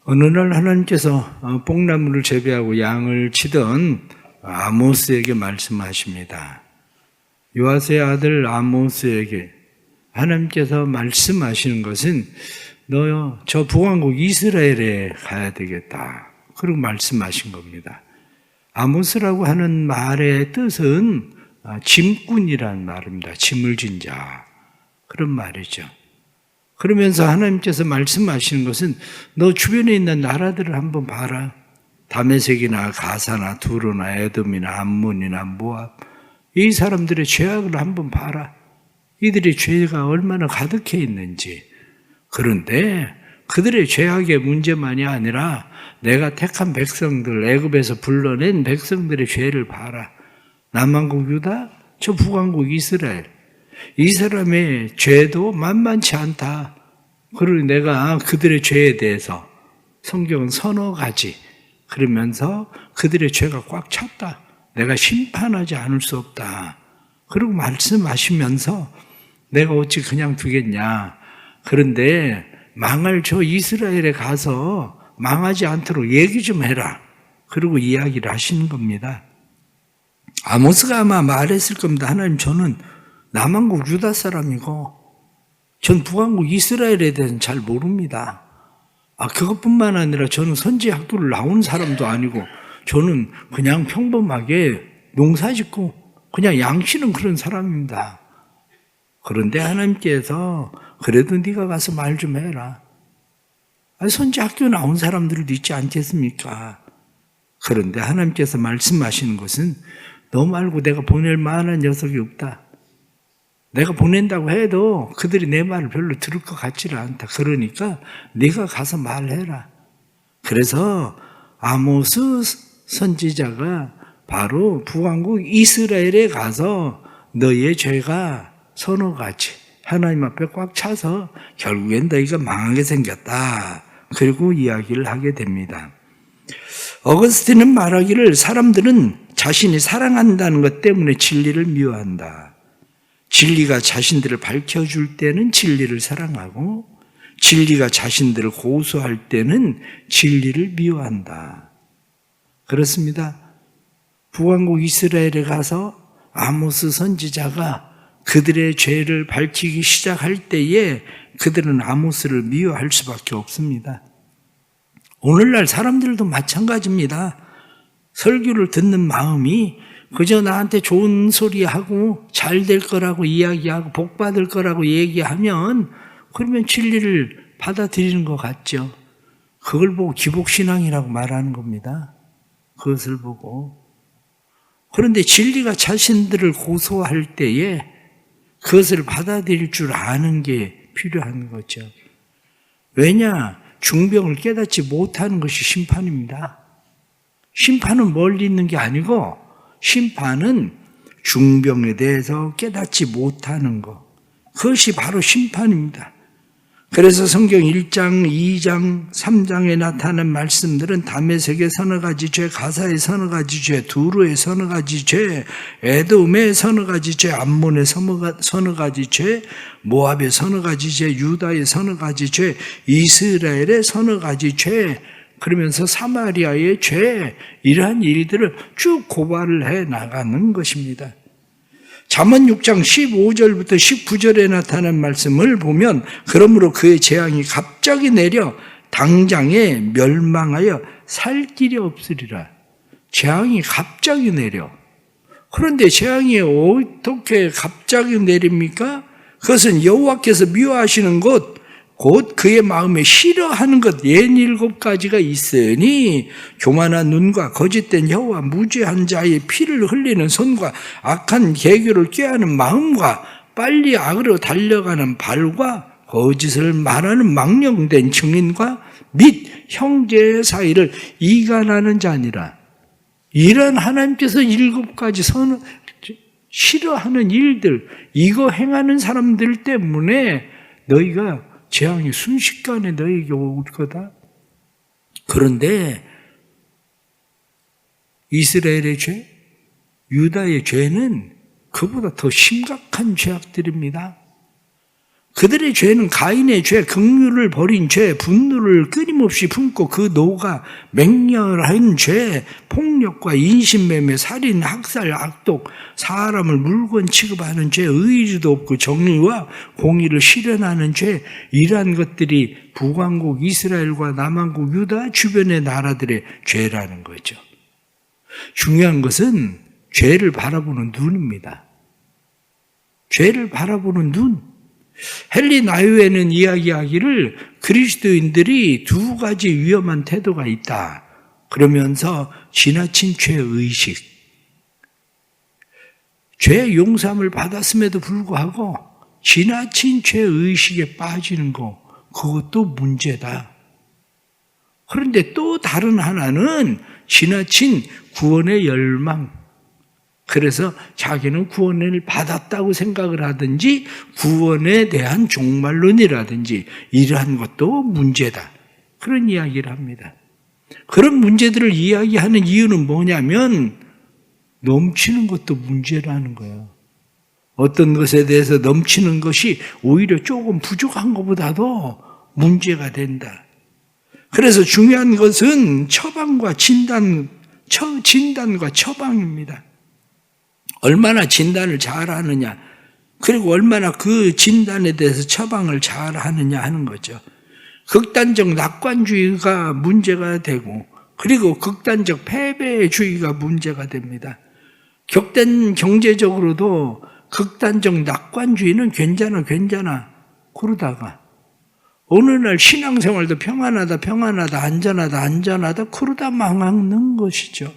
어느 날 하나님께서 뽕나무를 재배하고 양을 치던 아모스에게 말씀하십니다. 요아스의 아들 아모스에게 하나님께서 말씀하시는 것은 너 저 북왕국 이스라엘에 가야 되겠다. 그리고 말씀하신 겁니다. 아모스라고 하는 말의 뜻은 짐꾼이라는 말입니다. 짐을 진 자. 그런 말이죠. 그러면서 하나님께서 말씀하시는 것은 너 주변에 있는 나라들을 한번 봐라. 다메섹이나 가사나 두로나 에돔이나 암몬이나 모압, 이 사람들의 죄악을 한번 봐라. 이들의 죄가 얼마나 가득해 있는지. 그런데 그들의 죄악의 문제만이 아니라 내가 택한 백성들, 애굽에서 불러낸 백성들의 죄를 봐라. 남왕국 유다, 저 북왕국 이스라엘. 이 사람의 죄도 만만치 않다. 그리고 내가 그들의 죄에 대해서 성경은 서너 가지 그러면서 그들의 죄가 꽉 찼다. 내가 심판하지 않을 수 없다. 그리고 말씀하시면서 내가 어찌 그냥 두겠냐. 그런데 망할 저 이스라엘에 가서 망하지 않도록 얘기 좀 해라. 그리고 이야기를 하시는 겁니다. 아모스가 아마 말했을 겁니다. 하나님, 저는 남왕국 유다 사람이고 전 북왕국 이스라엘에 대해서는 잘 모릅니다. 그것뿐만 아니라 저는 선지 학교를 나온 사람도 아니고 저는 그냥 평범하게 농사짓고 그냥 양치는 그런 사람입니다. 그런데 하나님께서 그래도 네가 가서 말 좀 해라. 선지 학교 나온 사람들도 있지 않겠습니까? 그런데 하나님께서 말씀하시는 것은 너 말고 내가 보낼 만한 녀석이 없다. 내가 보낸다고 해도 그들이 내 말을 별로 들을 것 같지를 않다. 그러니까 네가 가서 말해라. 그래서 아모스 선지자가 바로 북왕국 이스라엘에 가서 너의 죄가 서너 가지 하나님 앞에 꽉 차서 결국엔 너희가 망하게 생겼다. 그리고 이야기를 하게 됩니다. 어거스틴은 말하기를 사람들은 자신이 사랑한다는 것 때문에 진리를 미워한다. 진리가 자신들을 밝혀줄 때는 진리를 사랑하고 진리가 자신들을 고소할 때는 진리를 미워한다. 그렇습니다. 북왕국 이스라엘에 가서 아모스 선지자가 그들의 죄를 밝히기 시작할 때에 그들은 아모스를 미워할 수밖에 없습니다. 오늘날 사람들도 마찬가지입니다. 설교를 듣는 마음이 그저 나한테 좋은 소리하고 잘 될 거라고 이야기하고 복 받을 거라고 얘기하면 그러면 진리를 받아들이는 것 같죠. 그걸 보고 기복신앙이라고 말하는 겁니다. 그것을 보고. 그런데 진리가 자신들을 고소할 때에 그것을 받아들일 줄 아는 게 필요한 거죠. 왜냐? 중병을 깨닫지 못하는 것이 심판입니다. 심판은 멀리 있는 게 아니고 심판은 중병에 대해서 깨닫지 못하는 것. 그것이 바로 심판입니다. 그래서 성경 1장, 2장, 3장에 나타난 말씀들은 다메섹의 서너 가지 죄, 가사의 서너 가지 죄, 두루의 서너 가지 죄, 에돔의 서너 가지 죄, 암몬의 서너 가지 죄, 모압의 서너 가지 죄, 유다의 서너 가지 죄, 이스라엘의 서너 가지 죄, 그러면서 사마리아의 죄, 이러한 일들을 쭉 고발을 해 나가는 것입니다. 잠언 6장 15절부터 19절에 나타난 말씀을 보면 그러므로 그의 재앙이 갑자기 내려 당장에 멸망하여 살 길이 없으리라. 재앙이 갑자기 내려. 그런데 재앙이 어떻게 갑자기 내립니까? 그것은 여호와께서 미워하시는 것, 곧 그의 마음에 싫어하는 것 67가지가 있으니 교만한 눈과 거짓된 혀와 무죄한 자의 피를 흘리는 손과 악한 계교를 꾀하는 마음과 빨리 악으로 달려가는 발과 거짓을 말하는 망령된 증인과 및 형제의 사이를 이간하는 자니라. 이런 하나님께서 7가지 싫어하는 일들, 이거 행하는 사람들 때문에 너희가 재앙이 순식간에 너에게 올 거다. 그런데 이스라엘의 죄, 유다의 죄는 그보다 더 심각한 죄악들입니다. 그들의 죄는 가인의 죄, 긍휼을 버린 죄, 분노를 끊임없이 품고 그 노가 맹렬한 죄, 폭력과 인신매매, 살인, 학살, 악독, 사람을 물건 취급하는 죄, 의리도 없고 정의와 공의를 실현하는 죄, 이러한 것들이 북왕국 이스라엘과 남왕국 유다 주변의 나라들의 죄라는 거죠. 중요한 것은 죄를 바라보는 눈입니다. 죄를 바라보는 눈. 헨리 나유에는 이야기하기를 그리스도인들이 두 가지 위험한 태도가 있다. 그러면서 지나친 죄의식, 죄 용서함을 받았음에도 불구하고 지나친 죄의식에 빠지는 거, 그것도 문제다. 그런데 또 다른 하나는 지나친 구원의 열망, 그래서 자기는 구원을 받았다고 생각을 하든지 구원에 대한 종말론이라든지 이러한 것도 문제다. 그런 이야기를 합니다. 그런 문제들을 이야기하는 이유는 뭐냐면 넘치는 것도 문제라는 거예요. 어떤 것에 대해서 넘치는 것이 오히려 조금 부족한 것보다도 문제가 된다. 그래서 중요한 것은 진단과 처방입니다. 얼마나 진단을 잘 하느냐, 그리고 얼마나 그 진단에 대해서 처방을 잘 하느냐 하는 거죠. 극단적 낙관주의가 문제가 되고, 그리고 극단적 패배주의가 문제가 됩니다. 격된 경제적으로도 극단적 낙관주의는 괜찮아 그러다가 어느 날 신앙생활도 평안하다 안전하다 그러다 망하는 것이죠.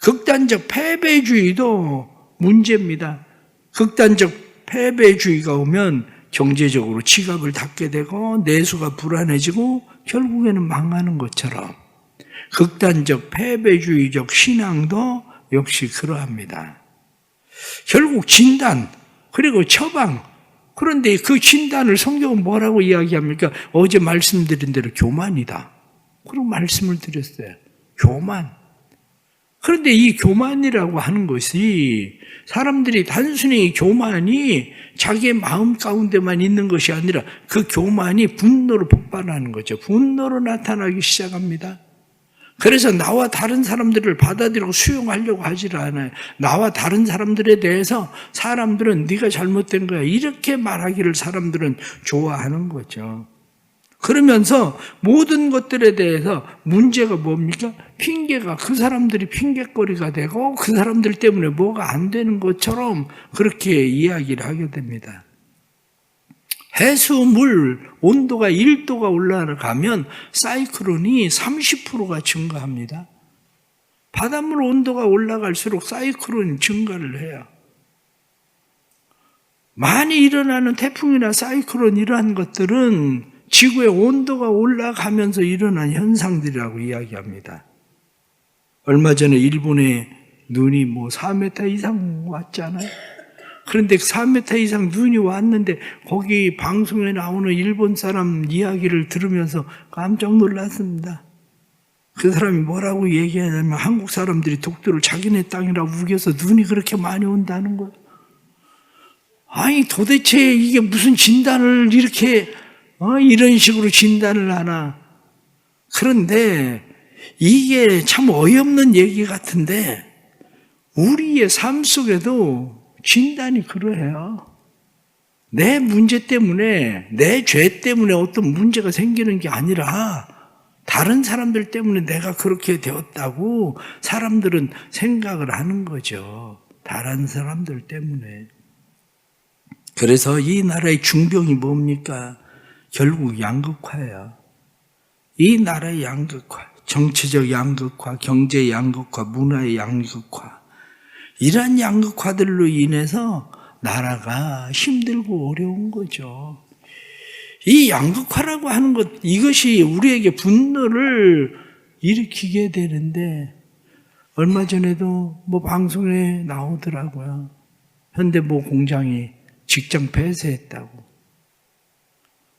극단적 패배주의도 문제입니다. 극단적 패배주의가 오면 경제적으로 지갑을 닫게 되고 내수가 불안해지고 결국에는 망하는 것처럼 극단적 패배주의적 신앙도 역시 그러합니다. 결국 진단 그리고 처방, 그런데 그 진단을 성경은 뭐라고 이야기합니까? 어제 말씀드린 대로 교만이다. 그런 말씀을 드렸어요. 교만. 그런데 이 교만이라고 하는 것이 사람들이 단순히 교만이 자기의 마음 가운데만 있는 것이 아니라 그 교만이 분노로 폭발하는 거죠. 분노로 나타나기 시작합니다. 그래서 나와 다른 사람들을 받아들이고 수용하려고 하질 않아요. 나와 다른 사람들에 대해서 사람들은 네가 잘못된 거야 이렇게 말하기를 사람들은 좋아하는 거죠. 그러면서 모든 것들에 대해서 문제가 뭡니까? 핑계가, 그 사람들이 핑계거리가 되고 그 사람들 때문에 뭐가 안 되는 것처럼 그렇게 이야기를 하게 됩니다. 해수물 온도가 1도가 올라가면 사이클론이 30%가 증가합니다. 바닷물 온도가 올라갈수록 사이클론이 증가를 해요. 많이 일어나는 태풍이나 사이클론 이러한 것들은 지구의 온도가 올라가면서 일어난 현상들이라고 이야기합니다. 얼마 전에 일본에 눈이 4m 이상 왔잖아요. 그런데 4m 이상 눈이 왔는데 거기 방송에 나오는 일본 사람 이야기를 들으면서 깜짝 놀랐습니다. 그 사람이 뭐라고 얘기하냐면 한국 사람들이 독도를 자기네 땅이라고 우겨서 눈이 그렇게 많이 온다는 거예요. 아니 도대체 이게 무슨 진단을 이렇게 이런 식으로 진단을 하나. 그런데 이게 참 어이없는 얘기 같은데 우리의 삶 속에도 진단이 그러해요. 내 문제 때문에, 내 죄 때문에 어떤 문제가 생기는 게 아니라 다른 사람들 때문에 내가 그렇게 되었다고 사람들은 생각을 하는 거죠. 다른 사람들 때문에. 그래서 이 나라의 중병이 뭡니까? 결국 양극화예요. 이 나라의 양극화, 정치적 양극화, 경제 양극화, 문화의 양극화, 이러한 양극화들로 인해서 나라가 힘들고 어려운 거죠. 이 양극화라고 하는 것, 이것이 우리에게 분노를 일으키게 되는데 얼마 전에도 방송에 나오더라고요. 현대모 공장이 직장 폐쇄했다고.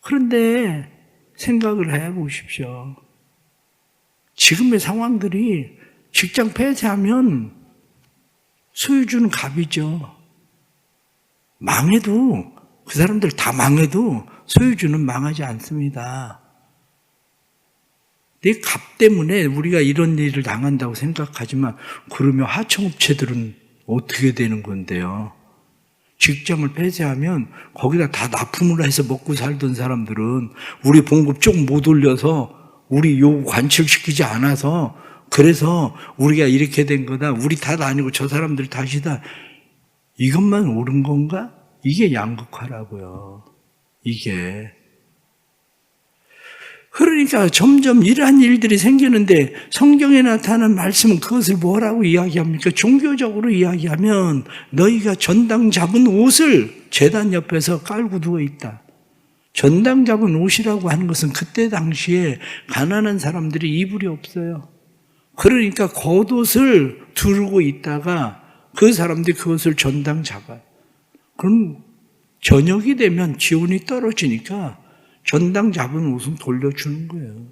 그런데 생각을 해보십시오. 지금의 상황들이 직장 폐쇄하면 소유주는 갑이죠. 망해도 그 사람들 다 망해도 소유주는 망하지 않습니다. 내 값 때문에 우리가 이런 일을 당한다고 생각하지만 그러면 하청업체들은 어떻게 되는 건데요? 직장을 폐쇄하면 거기다 다 납품을 해서 먹고 살던 사람들은 우리 봉급 좀 못 올려서 우리 요구 관철시키지 않아서 그래서 우리가 이렇게 된 거다. 우리 탓 아니고 저 사람들 탓이다. 이것만 옳은 건가? 이게 양극화라고요. 이게. 그러니까 점점 이러한 일들이 생기는데 성경에 나타난 말씀은 그것을 뭐라고 이야기합니까? 종교적으로 이야기하면 너희가 전당 잡은 옷을 제단 옆에서 깔고 누워있다. 전당 잡은 옷이라고 하는 것은 그때 당시에 가난한 사람들이 이불이 없어요. 그러니까 겉옷을 두르고 있다가 그 사람들이 그것을 전당 잡아요. 그럼 저녁이 되면 기온이 떨어지니까 전당 잡은 옷은 돌려주는 거예요.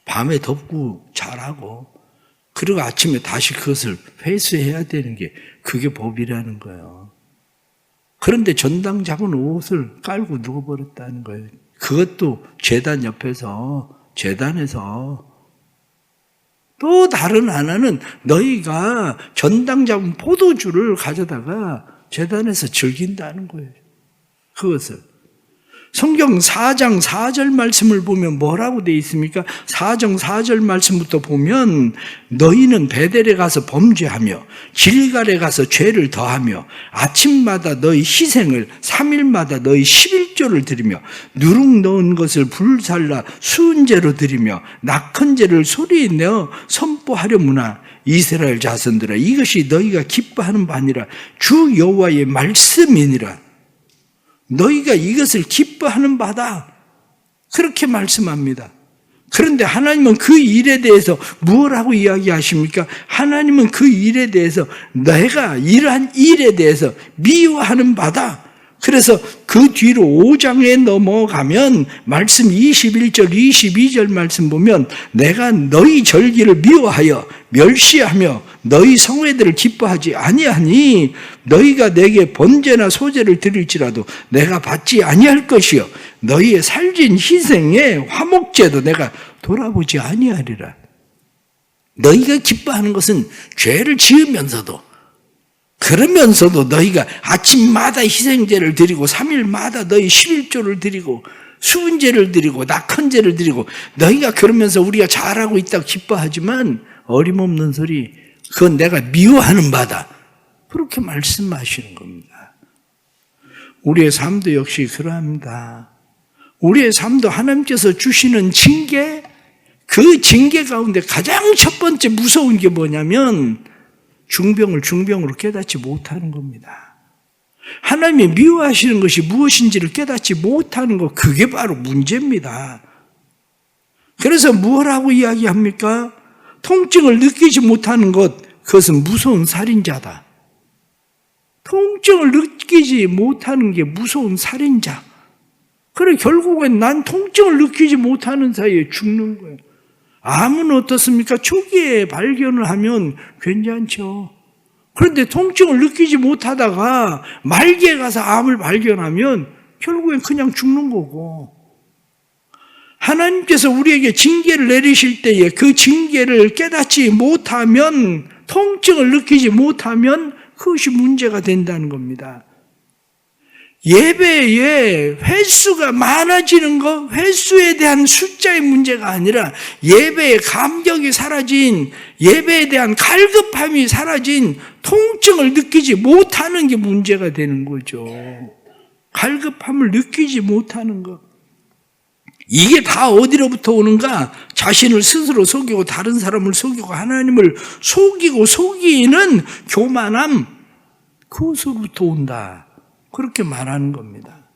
밤에 덥고 자라고 그리고 아침에 다시 그것을 회수해야 되는 게 그게 법이라는 거예요. 그런데 전당 잡은 옷을 깔고 누워버렸다는 거예요. 그것도 제단 옆에서 제단에서 또 다른 하나는 너희가 전당 잡은 포도주를 가져다가 제단에서 즐긴다는 거예요. 그것을. 성경 4장 4절 말씀을 보면 뭐라고 되어 있습니까? 4장 4절 말씀부터 보면 너희는 베델에 가서 범죄하며 길갈에 가서 죄를 더하며 아침마다 너희 희생을 3일마다 너희 11조를 드리며 누룩 넣은 것을 불살라 수은제로 드리며 낙헌제를 소리에 내어 선포하려무나 이스라엘 자손들아 이것이 너희가 기뻐하는 바니라 주 여호와의 말씀이니라. 너희가 이것을 기뻐하는 바다. 그렇게 말씀합니다. 그런데 하나님은 그 일에 대해서 무엇라고 이야기하십니까? 하나님은 그 일에 대해서 내가 이러한 일에 대해서 미워하는 바다. 그래서 그 뒤로 5장에 넘어가면 말씀 21절, 22절 말씀 보면 내가 너희 절기를 미워하여 멸시하며 너희 성회들을 기뻐하지 아니하니 너희가 내게 번제나 소제를 드릴지라도 내가 받지 아니할 것이요 너희의 살진 희생에 화목제도 내가 돌아보지 아니하리라. 너희가 기뻐하는 것은 죄를 지으면서도 그러면서도 너희가 아침마다 희생제를 드리고 3일마다 너희 11조를 드리고 수은제를 드리고 낙헌제를 드리고 너희가 그러면서 우리가 잘하고 있다고 기뻐하지만 어림없는 소리 그건 내가 미워하는 바다. 그렇게 말씀하시는 겁니다. 우리의 삶도 역시 그러합니다. 우리의 삶도 하나님께서 주시는 징계, 그 징계 가운데 가장 첫 번째 무서운 게 뭐냐면 중병을 중병으로 깨닫지 못하는 겁니다. 하나님이 미워하시는 것이 무엇인지를 깨닫지 못하는 것, 그게 바로 문제입니다. 그래서 뭐라고 이야기합니까? 통증을 느끼지 못하는 것, 그것은 무서운 살인자다. 통증을 느끼지 못하는 게 무서운 살인자. 그래 결국엔 난 통증을 느끼지 못하는 사이에 죽는 거예요. 암은 어떻습니까? 초기에 발견을 하면 괜찮죠. 그런데 통증을 느끼지 못하다가 말기에 가서 암을 발견하면 결국엔 그냥 죽는 거고, 하나님께서 우리에게 징계를 내리실 때에 그 징계를 깨닫지 못하면, 통증을 느끼지 못하면 그것이 문제가 된다는 겁니다. 예배의 횟수가 많아지는 것, 횟수에 대한 숫자의 문제가 아니라 예배의 감격이 사라진, 예배에 대한 갈급함이 사라진 통증을 느끼지 못하는 게 문제가 되는 거죠. 갈급함을 느끼지 못하는 것. 이게 다 어디로부터 오는가? 자신을 스스로 속이고 다른 사람을 속이고 하나님을 속이고 속이는 교만함, 그것으로부터 온다. 그렇게 말하는 겁니다.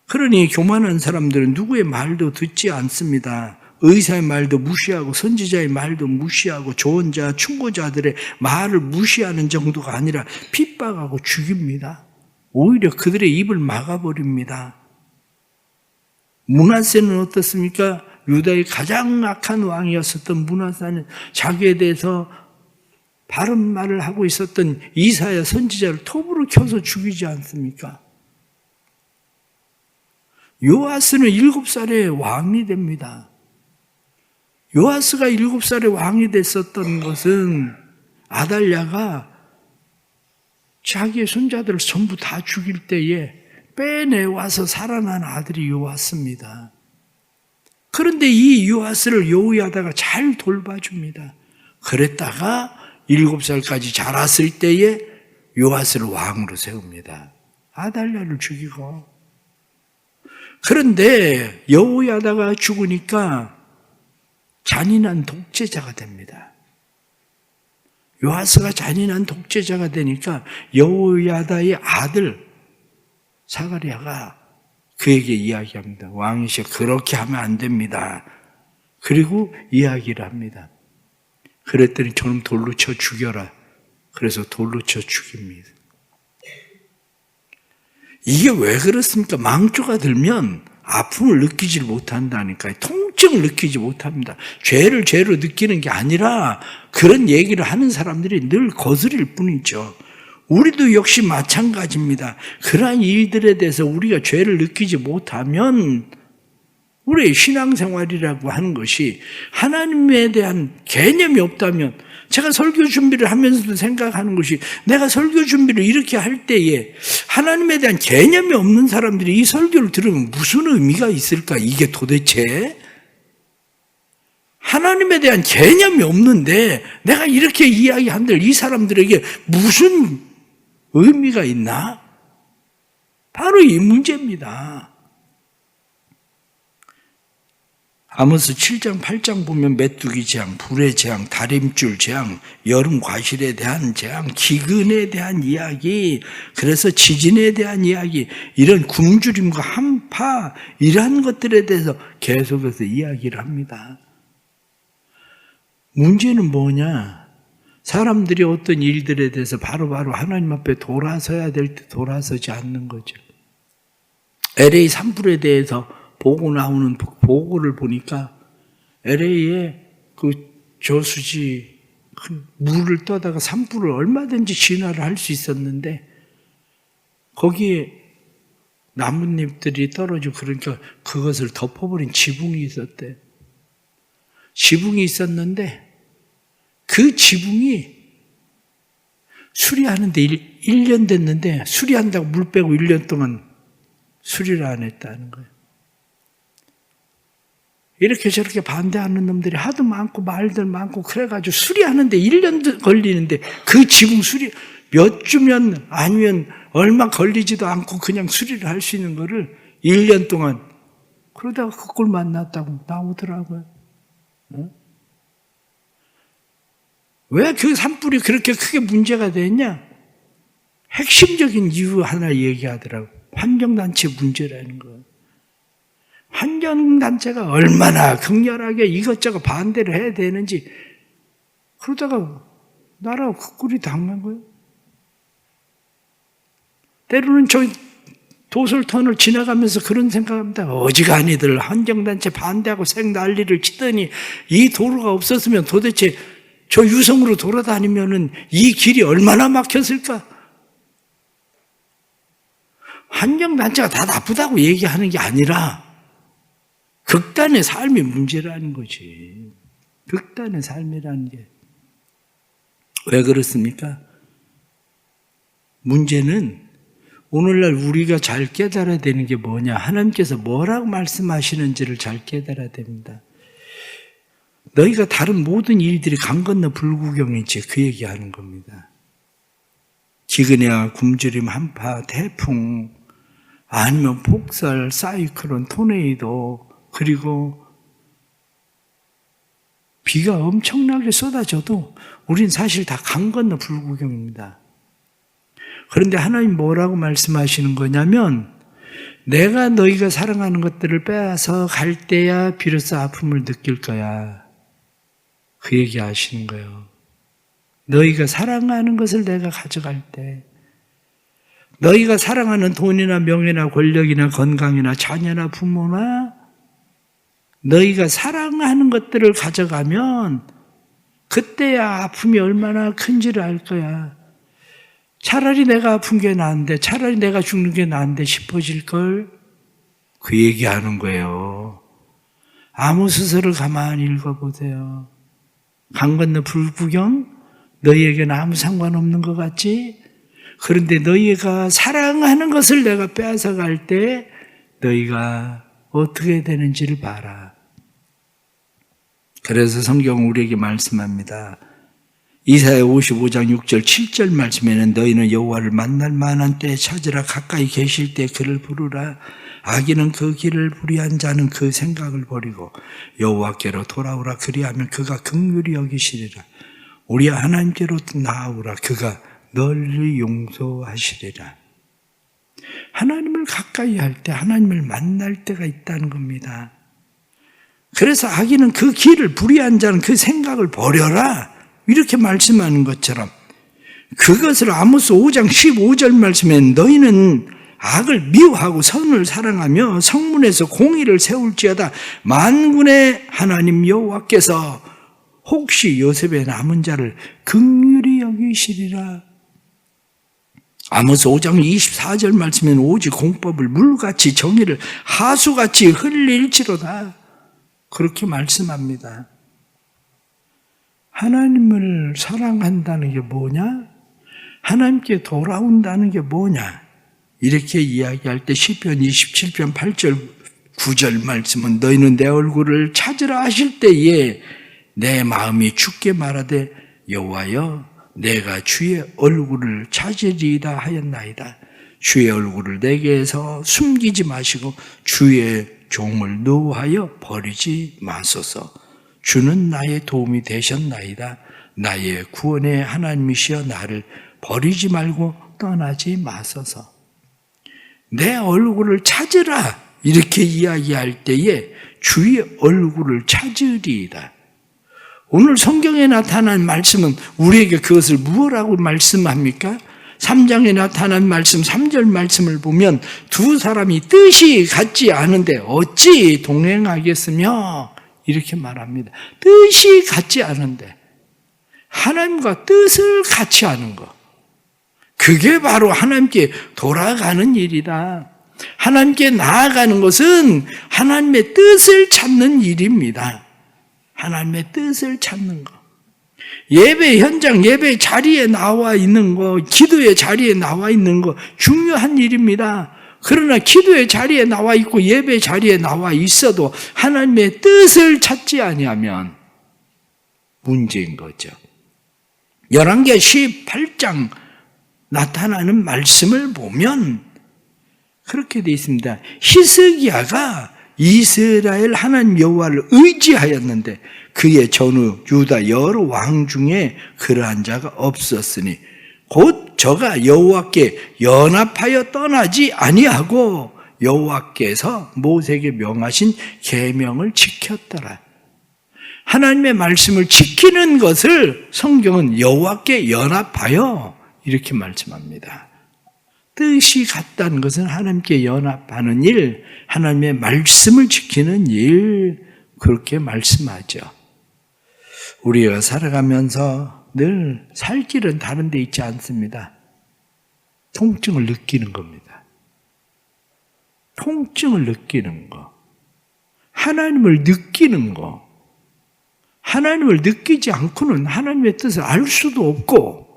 그러니 교만한 사람들은 누구의 말도 듣지 않습니다. 의사의 말도 무시하고 선지자의 말도 무시하고 조언자, 충고자들의 말을 무시하는 정도가 아니라 핍박하고 죽입니다. 오히려 그들의 입을 막아버립니다. 므낫세는 어떻습니까? 유다의 가장 악한 왕이었었던 므낫세는 자기에 대해서 바른 말을 하고 있었던 이사야 선지자를 톱으로 켜서 죽이지 않습니까? 요아스는 7살에 왕이 됩니다. 요아스가 7살에 왕이 됐었던 것은 아달랴가 자기의 손자들을 전부 다 죽일 때에 빼내와서 살아난 아들이 요아스입니다. 그런데 이 요아스를 여호야다가 잘 돌봐줍니다. 그랬다가 7살까지 자랐을 때에 요아스를 왕으로 세웁니다. 아달랴를 죽이고. 그런데 여호야다가 죽으니까 잔인한 독재자가 됩니다. 요아스가 잔인한 독재자가 되니까 여호야다의 아들 사가랴가 그에게 이야기합니다. 왕이시여 그렇게 하면 안 됩니다. 그리고 이야기를 합니다. 그랬더니 저놈 돌로 쳐 죽여라. 그래서 돌로 쳐 죽입니다. 이게 왜 그렇습니까? 망조가 들면 아픔을 느끼지 못한다니까요. 통증을 느끼지 못합니다. 죄를 죄로 느끼는 게 아니라 그런 얘기를 하는 사람들이 늘 거스릴 뿐이죠. 우리도 역시 마찬가지입니다. 그러한 일들에 대해서 우리가 죄를 느끼지 못하면 우리의 신앙생활이라고 하는 것이 하나님에 대한 개념이 없다면 제가 설교 준비를 하면서도 생각하는 것이 내가 설교 준비를 이렇게 할 때에 하나님에 대한 개념이 없는 사람들이 이 설교를 들으면 무슨 의미가 있을까? 이게 도대체 하나님에 대한 개념이 없는데 내가 이렇게 이야기한들 이 사람들에게 무슨 의미가 있나? 바로 이 문제입니다. 아모스 7장 8장 보면 메뚜기 재앙, 불의 재앙, 다림줄 재앙, 여름 과실에 대한 재앙, 기근에 대한 이야기, 그래서 지진에 대한 이야기, 이런 굶주림과 한파 이러한 것들에 대해서 계속해서 이야기를 합니다. 문제는 뭐냐? 사람들이 어떤 일들에 대해서 바로바로 하나님 앞에 돌아서야 될 때 돌아서지 않는 거죠. LA 산불에 대해서 보고 나오는 보고를 보니까 LA에 그 저수지 물을 떠다가 산불을 얼마든지 진화를 할 수 있었는데 거기에 나뭇잎들이 떨어지고 그러니까 그것을 덮어버린 지붕이 있었대. 지붕이 있었는데 그 지붕이 수리하는데 1년 됐는데 수리한다고 물 빼고 1년 동안 수리를 안 했다는 거예요. 이렇게 저렇게 반대하는 놈들이 하도 많고 말들 많고 그래가지고 수리하는데 1년 걸리는데 그 지붕 수리 몇 주면 아니면 얼마 걸리지도 않고 그냥 수리를 할 수 있는 거를 1년 동안 그러다가 그 꼴 만났다고 나오더라고요. 왜 그 산불이 그렇게 크게 문제가 됐냐? 핵심적인 이유 하나 얘기하더라고요. 환경단체 문제라는 거예요. 환경단체가 얼마나 격렬하게 이것저것 반대를 해야 되는지 그러다가 나라가 그 꼴이 당한 거예요. 때로는 저 도솔터널 지나가면서 그런 생각합니다. 어지간히들 환경단체 반대하고 생 난리를 치더니 이 도로가 없었으면 도대체 저 유성으로 돌아다니면은 이 길이 얼마나 막혔을까? 환경단체가 다 나쁘다고 얘기하는 게 아니라 극단의 삶이 문제라는 거지. 극단의 삶이라는 게. 왜 그렇습니까? 문제는 오늘날 우리가 잘 깨달아야 되는 게 뭐냐. 하나님께서 뭐라고 말씀하시는지를 잘 깨달아야 됩니다. 너희가 다른 모든 일들이 강 건너 불구경이지 그 얘기하는 겁니다. 기근이야 굶주림, 한파, 태풍, 아니면 폭설, 사이클론, 토네이도, 그리고 비가 엄청나게 쏟아져도 우린 사실 다 강 건너 불구경입니다. 그런데 하나님 뭐라고 말씀하시는 거냐면 내가 너희가 사랑하는 것들을 빼앗아 갈 때야 비로소 아픔을 느낄 거야. 그 얘기 하시는 거예요. 너희가 사랑하는 것을 내가 가져갈 때 너희가 사랑하는 돈이나 명예나 권력이나 건강이나 자녀나 부모나 너희가 사랑하는 것들을 가져가면 그때야 아픔이 얼마나 큰지를 알 거야. 차라리 내가 아픈 게 나은데, 차라리 내가 죽는 게 나은데 싶어질걸. 그 얘기하는 거예요. 아모스서를 가만히 읽어보세요. 강 건너 불구경? 너희에게는 아무 상관없는 것 같지? 그런데 너희가 사랑하는 것을 내가 빼앗아갈 때 너희가 어떻게 되는지를 봐라. 그래서 성경은 우리에게 말씀합니다. 이사야 55장 6절 7절 말씀에는 너희는 여호와를 만날 만한 때에 찾으라. 가까이 계실 때 그를 부르라. 악인은 그 길을 불의한 자는 그 생각을 버리고 여호와께로 돌아오라. 그리하면 그가 긍휼히 여기시리라. 우리 하나님께로 나아오라. 그가 널리 용서하시리라. 하나님을 가까이 할 때, 하나님을 만날 때가 있다는 겁니다. 그래서 악인은 그 길을, 불의한 자는 그 생각을 버려라. 이렇게 말씀하는 것처럼 그것을 아모스 5장 15절 말씀에 너희는 악을 미워하고 선을 사랑하며 성문에서 공의를 세울지어다. 만군의 하나님 여호와께서 혹시 요셉의 남은 자를 긍휼히 여기시리라. 아모스 5장 24절 말씀에는 오직 공법을 물같이 정의를 하수같이 흘릴지로다. 그렇게 말씀합니다. 하나님을 사랑한다는 게 뭐냐? 하나님께 돌아온다는 게 뭐냐? 이렇게 이야기할 때 시편 27편 8절 9절 말씀은 너희는 내 얼굴을 찾으라 하실 때에 내 마음이 주께 말하되 여호와여 내가 주의 얼굴을 찾으리이다 하였나이다. 주의 얼굴을 내게서 숨기지 마시고 주의 종을 노하여 버리지 마소서. 주는 나의 도움이 되셨나이다. 나의 구원의 하나님이시여 나를 버리지 말고 떠나지 마소서. 내 얼굴을 찾으라 이렇게 이야기할 때에 주의 얼굴을 찾으리이다. 오늘 성경에 나타난 말씀은 우리에게 그것을 무엇라고 말씀합니까? 3장에 나타난 말씀 3절 말씀을 보면 두 사람이 뜻이 같지 않은데 어찌 동행하겠으며 이렇게 말합니다. 뜻이 같지 않은데 하나님과 뜻을 같이 하는 것, 그게 바로 하나님께 돌아가는 일이다. 하나님께 나아가는 것은 하나님의 뜻을 찾는 일입니다. 하나님의 뜻을 찾는 것. 예배 현장, 예배 자리에 나와 있는 거, 기도의 자리에 나와 있는 거 중요한 일입니다. 그러나 기도의 자리에 나와 있고 예배 자리에 나와 있어도 하나님의 뜻을 찾지 아니하면 문제인 거죠. 열왕기하 18장 나타나는 말씀을 보면 그렇게 되어 있습니다. 히스기야가 이스라엘 하나님 여호와를 의지하였는데 그의 전후 유다 여러 왕 중에 그러한 자가 없었으니 곧 저가 여호와께 연합하여 떠나지 아니하고 여호와께서 모세에게 명하신 계명을 지켰더라. 하나님의 말씀을 지키는 것을 성경은 여호와께 연합하여 이렇게 말씀합니다. 뜻이 같다는 것은 하나님께 연합하는 일, 하나님의 말씀을 지키는 일, 그렇게 말씀하죠. 우리가 살아가면서 늘 살 길은 다른 데 있지 않습니다. 통증을 느끼는 겁니다. 통증을 느끼는 거. 하나님을 느끼는 거. 하나님을 느끼지 않고는 하나님의 뜻을 알 수도 없고,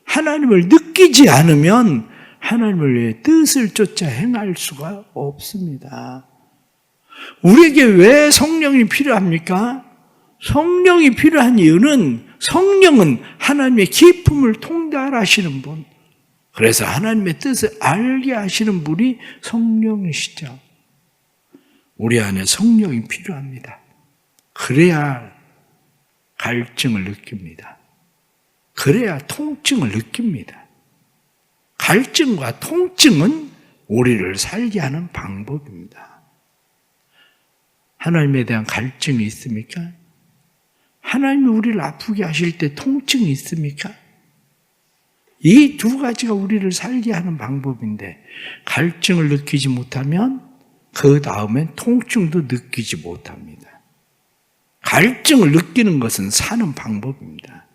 하나님을 느끼지 않으면 하나님의 뜻을 쫓아 행할 수가 없습니다. 우리에게 왜 성령이 필요합니까? 성령이 필요한 이유는 성령은 하나님의 기품을 통달하시는 분, 그래서 하나님의 뜻을 알게 하시는 분이 성령이시죠. 우리 안에 성령이 필요합니다. 그래야 갈증을 느낍니다. 그래야 통증을 느낍니다. 갈증과 통증은 우리를 살게 하는 방법입니다. 하나님에 대한 갈증이 있습니까? 하나님이 우리를 아프게 하실 때 통증이 있습니까? 이 두 가지가 우리를 살게 하는 방법인데 갈증을 느끼지 못하면 그 다음엔 통증도 느끼지 못합니다. 갈증을 느끼는 것은 사는 방법입니다.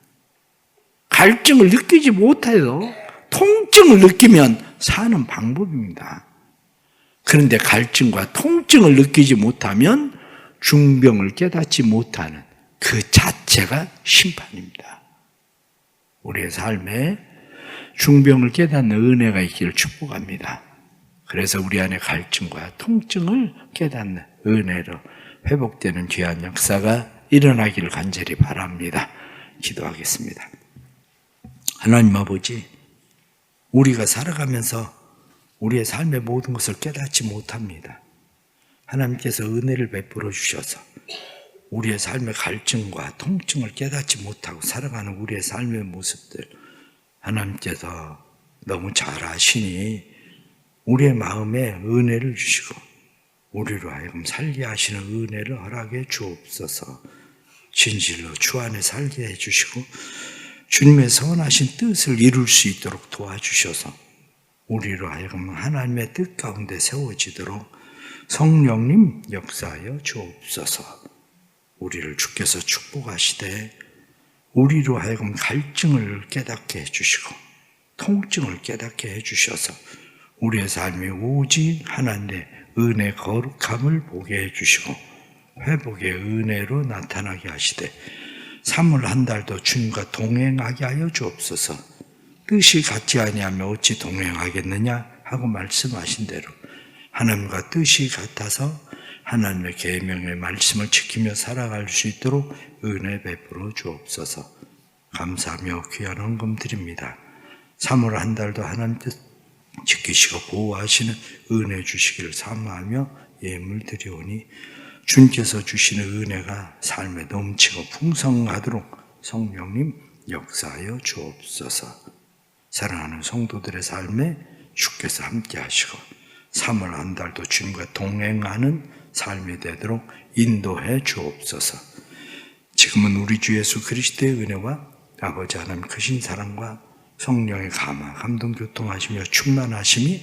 갈증을 느끼지 못해도 통증을 느끼면 사는 방법입니다. 그런데 갈증과 통증을 느끼지 못하면 중병을 깨닫지 못하는 그 자체가 심판입니다. 우리의 삶에 중병을 깨닫는 은혜가 있기를 축복합니다. 그래서 우리 안에 갈증과 통증을 깨닫는 은혜로 회복되는 귀한 역사가 일어나기를 간절히 바랍니다. 기도하겠습니다. 하나님 아버지, 우리가 살아가면서 우리의 삶의 모든 것을 깨닫지 못합니다. 하나님께서 은혜를 베풀어 주셔서 우리의 삶의 갈증과 통증을 깨닫지 못하고 살아가는 우리의 삶의 모습들 하나님께서 너무 잘 아시니 우리의 마음에 은혜를 주시고 우리로 하여금 살게 하시는 은혜를 허락해 주옵소서. 진실로 주 안에 살게 해주시고 주님의 선하신 뜻을 이룰 수 있도록 도와주셔서 우리로 하여금 하나님의 뜻 가운데 세워지도록 성령님 역사하여 주옵소서. 우리를 주께서 축복하시되 우리로 하여금 갈증을 깨닫게 해주시고 통증을 깨닫게 해주셔서 우리의 삶이 오직 하나님의 은혜 거룩함을 보게 해주시고 회복의 은혜로 나타나게 하시되 3월 한 달도 주님과 동행하게 하여 주옵소서. 뜻이 같지 아니하면 어찌 동행하겠느냐 하고 말씀하신 대로 하나님과 뜻이 같아서 하나님의 계명의 말씀을 지키며 살아갈 수 있도록 은혜 베풀어 주옵소서. 감사하며 귀한 헌금 드립니다. 3월 한 달도 하나님 뜻 지키시고 보호하시는 은혜 주시기를 사모하며 예물 드리오니 주님께서 주시는 은혜가 삶에 넘치고 풍성하도록 성령님 역사하여 주옵소서. 사랑하는 성도들의 삶에 주께서 함께 하시고 3월 한 달도 주님과 동행하는 삶이 되도록 인도해 주옵소서. 지금은 우리 주 예수 그리스도의 은혜와 아버지 하나님 크신 사랑과 성령의 감화, 감동, 교통하시며 충만하심이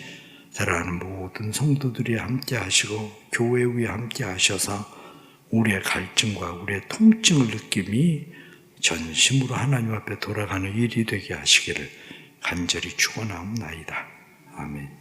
사랑하는 모든 성도들이 함께 하시고 교회 위에 함께 하셔서 우리의 갈증과 우리의 통증을 느낌이 전심으로 하나님 앞에 돌아가는 일이 되게 하시기를 간절히 축원하옵나이다. 아멘.